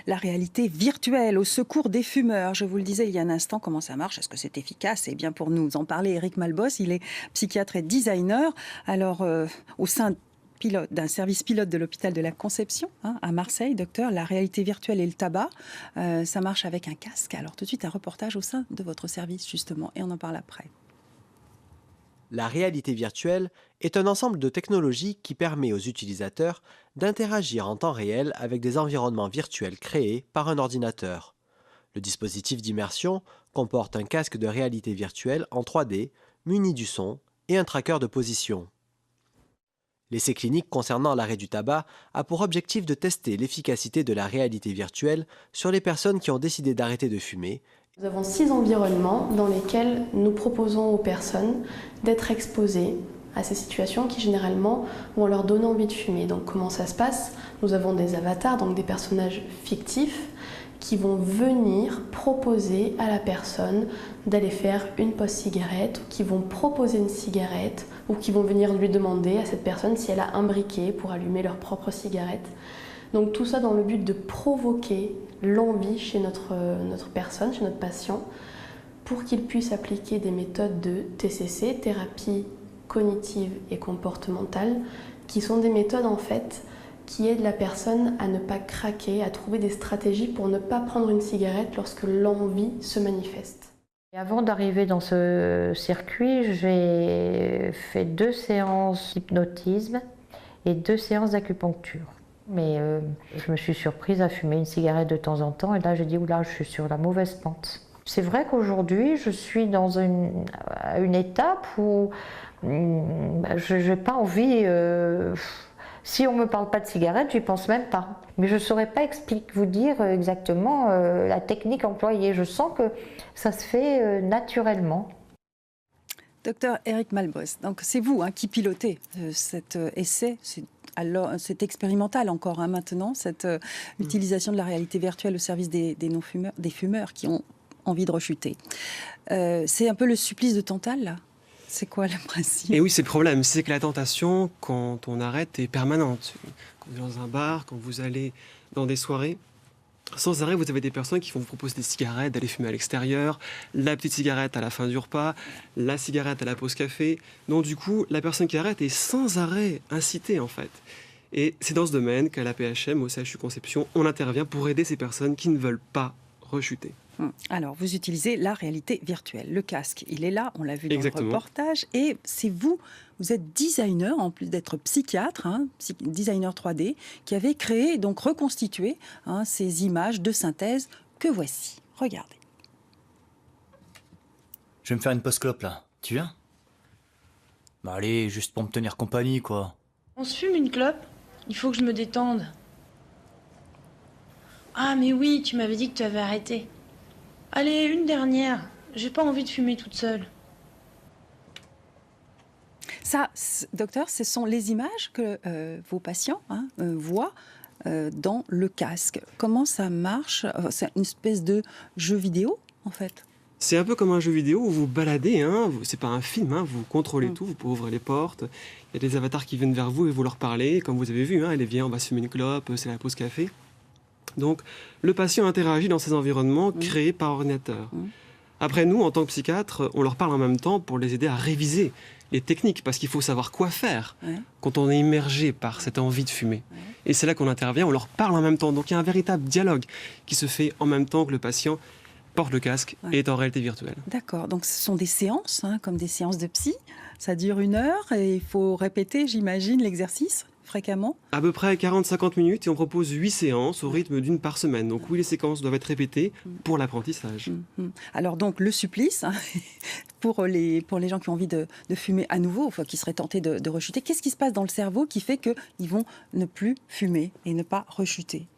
La réalité virtuelle au secours des fumeurs. Je vous le disais il y a un instant, comment ça marche? Est-ce que c'est efficace? Eh bien, pour nous en parler, Éric Malbos, il est psychiatre et designer. Alors, au sein d'un service pilote de l'hôpital de la Conception, hein, à Marseille, docteur, la réalité virtuelle et le tabac, ça marche avec un casque. Alors, tout de suite, un reportage au sein de votre service, justement, et on en parle après. La réalité virtuelle est un ensemble de technologies qui permet aux utilisateurs d'interagir en temps réel avec des environnements virtuels créés par un ordinateur. Le dispositif d'immersion comporte un casque de réalité virtuelle en 3D, muni du son et un tracker de position. L'essai clinique concernant l'arrêt du tabac a pour objectif de tester l'efficacité de la réalité virtuelle sur les personnes qui ont décidé d'arrêter de fumer. Nous avons 6 environnements dans lesquels nous proposons aux personnes d'être exposées à ces situations qui généralement vont leur donner envie de fumer. Donc comment ça se passe? Nous avons des avatars, donc des personnages fictifs qui vont venir proposer à la personne d'aller faire une pause cigarette, ou qui vont proposer une cigarette, ou qui vont venir lui demander à cette personne si elle a un briquet pour allumer leur propre cigarette. Donc tout ça dans le but de provoquer l'envie chez notre personne, chez notre patient, pour qu'il puisse appliquer des méthodes de TCC, thérapie cognitive et comportementale, qui sont des méthodes en fait qui aident la personne à ne pas craquer, à trouver des stratégies pour ne pas prendre une cigarette lorsque l'envie se manifeste. Et avant d'arriver dans ce circuit, j'ai fait 2 séances d'hypnotisme et 2 séances d'acupuncture. Mais je me suis surprise à fumer une cigarette de temps en temps et là j'ai dit oula, je suis sur la mauvaise pente. C'est vrai qu'aujourd'hui je suis dans une étape où je n'ai pas envie, si on ne me parle pas de cigarette, j'y pense même pas. Mais je ne saurais pas vous dire exactement la technique employée. Je sens que ça se fait naturellement. Docteur Éric Malbos, donc c'est vous hein, qui pilotez cet essai. C'est expérimental encore hein, maintenant, cette utilisation de la réalité virtuelle au service des non-fumeurs, des fumeurs qui ont envie de rechuter. C'est un peu le supplice de Tantale, là? C'est quoi le principe? Et oui, c'est le problème, c'est que la tentation, quand on arrête, est permanente. Quand vous êtes dans un bar, quand vous allez dans des soirées, sans arrêt, vous avez des personnes qui vont vous proposer des cigarettes, d'aller fumer à l'extérieur, la petite cigarette à la fin du repas, la cigarette à la pause café. Donc du coup, la personne qui arrête est sans arrêt incitée en fait. Et c'est dans ce domaine qu'à la PHM, au CHU Conception, on intervient pour aider ces personnes qui ne veulent pas rechuter. Alors, vous utilisez la réalité virtuelle. Le casque, il est là, on l'a vu dans Exactement. le reportage. Et c'est vous êtes designer, en plus d'être psychiatre, hein, designer 3D, qui avez créé, donc reconstitué hein, ces images de synthèse que voici. Regardez. Je vais me faire une pause clope là. Tu viens? Bah allez, juste pour me tenir compagnie quoi. On se fume une clope? Il faut que je me détende. Ah mais oui, tu m'avais dit que tu avais arrêté. Allez, une dernière. J'ai pas envie de fumer toute seule. Ça, docteur, ce sont les images que vos patients hein, voient dans le casque. Comment ça marche? C'est une espèce de jeu vidéo, en fait. C'est un peu comme un jeu vidéo où vous baladez, hein, c'est pas un film, hein, vous contrôlez tout, vous pouvez ouvrir les portes, il y a des avatars qui viennent vers vous et vous leur parlez, comme vous avez vu, hein, allez viens, on va se fumer une clope, c'est la pause café. Donc le patient interagit dans ces environnements créés par ordinateur. Après nous, en tant que psychiatre, on leur parle en même temps pour les aider à réviser les techniques, parce qu'il faut savoir quoi faire quand on est immergé par cette envie de fumer. Et c'est là qu'on intervient, on leur parle en même temps. Donc il y a un véritable dialogue qui se fait en même temps que le patient porte le casque et est en réalité virtuelle. D'accord, donc ce sont des séances, hein, comme des séances de psy. Ça dure 1 heure et il faut répéter, j'imagine, l'exercice fréquemment. À peu près 40-50 minutes et on propose 8 séances au rythme d'1 par semaine. Donc oui, les séquences doivent être répétées pour l'apprentissage. Alors donc le supplice, hein, pour les gens qui ont envie de fumer à nouveau, enfin, qui seraient tentés de rechuter, qu'est-ce qui se passe dans le cerveau qui fait qu'ils vont ne plus fumer et ne pas rechuter?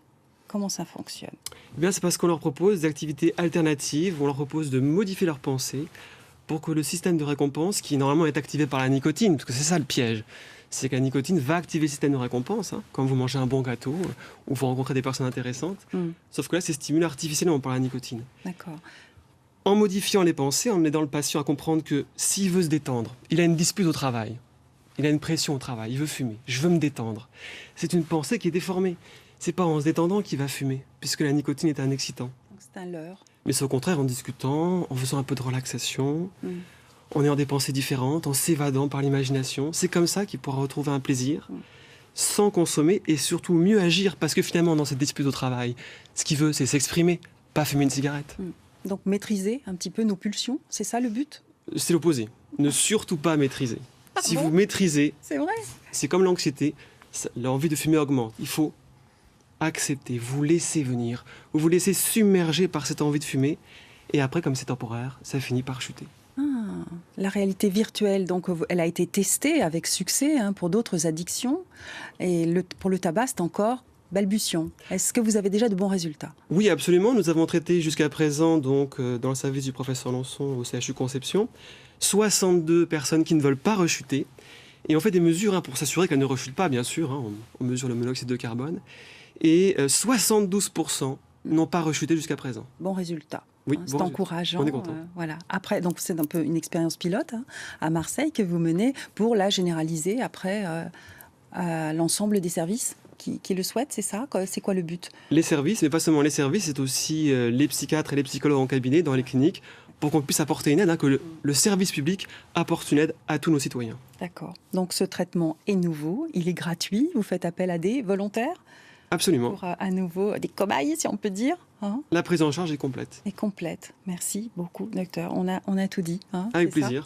Comment ça fonctionne? Eh bien, c'est parce qu'on leur propose des activités alternatives, on leur propose de modifier leurs pensées pour que le système de récompense, qui normalement est activé par la nicotine, parce que c'est ça le piège, c'est que la nicotine va activer le système de récompense, hein, quand vous mangez un bon gâteau ou vous rencontrez des personnes intéressantes. Sauf que là, c'est stimulé artificiellement par la nicotine. D'accord. En modifiant les pensées, en aidant le patient à comprendre que s'il veut se détendre, il a une dispute au travail, il a une pression au travail, il veut fumer, je veux me détendre. C'est une pensée qui est déformée. c'est pas en se détendant qu'il va fumer, puisque la nicotine est un excitant. Donc c'est un leurre. Mais c'est au contraire en discutant, en faisant un peu de relaxation, en ayant des pensées différentes, en s'évadant par l'imagination. C'est comme ça qu'il pourra retrouver un plaisir, sans consommer et surtout mieux agir. Parce que finalement, dans cette dispute au travail, ce qu'il veut, c'est s'exprimer, pas fumer une cigarette. Donc maîtriser un petit peu nos pulsions, c'est ça le but? C'est l'opposé. Ne surtout pas maîtriser. Si bon vous maîtrisez, C'est vrai? c'est comme l'anxiété, l'envie de fumer augmente. Il faut accepter, vous laisser venir, vous laisser submerger par cette envie de fumer. Et après, comme c'est temporaire, ça finit par chuter. La réalité virtuelle, donc, elle a été testée avec succès pour d'autres addictions. Et pour le tabac, c'est encore balbutiant. Est-ce que vous avez déjà de bons résultats? Oui, absolument. Nous avons traité jusqu'à présent, donc, dans le service du professeur Lançon au CHU Conception, 62 personnes qui ne veulent pas rechuter. Et on fait des mesures pour s'assurer qu'elles ne rechutent pas, bien sûr. On mesure le monoxyde de carbone. Et 72% n'ont pas rechuté jusqu'à présent. Bon résultat. Oui, C'est bon résultat. encourageant. On est content. Voilà. Après, donc c'est un peu une expérience pilote à Marseille que vous menez pour la généraliser après à l'ensemble des services qui le souhaitent, c'est ça? C'est quoi le but? Les services, mais pas seulement les services, c'est aussi les psychiatres et les psychologues en cabinet, dans les cliniques, pour qu'on puisse apporter une aide, que le service public apporte une aide à tous nos citoyens. D'accord. Donc ce traitement est nouveau, il est gratuit, vous faites appel à des volontaires Absolument. pour à nouveau des cobayes, si on peut dire. La prise en charge est complète. Et complète. Merci beaucoup, docteur. On a tout dit. Avec c'est ça? plaisir.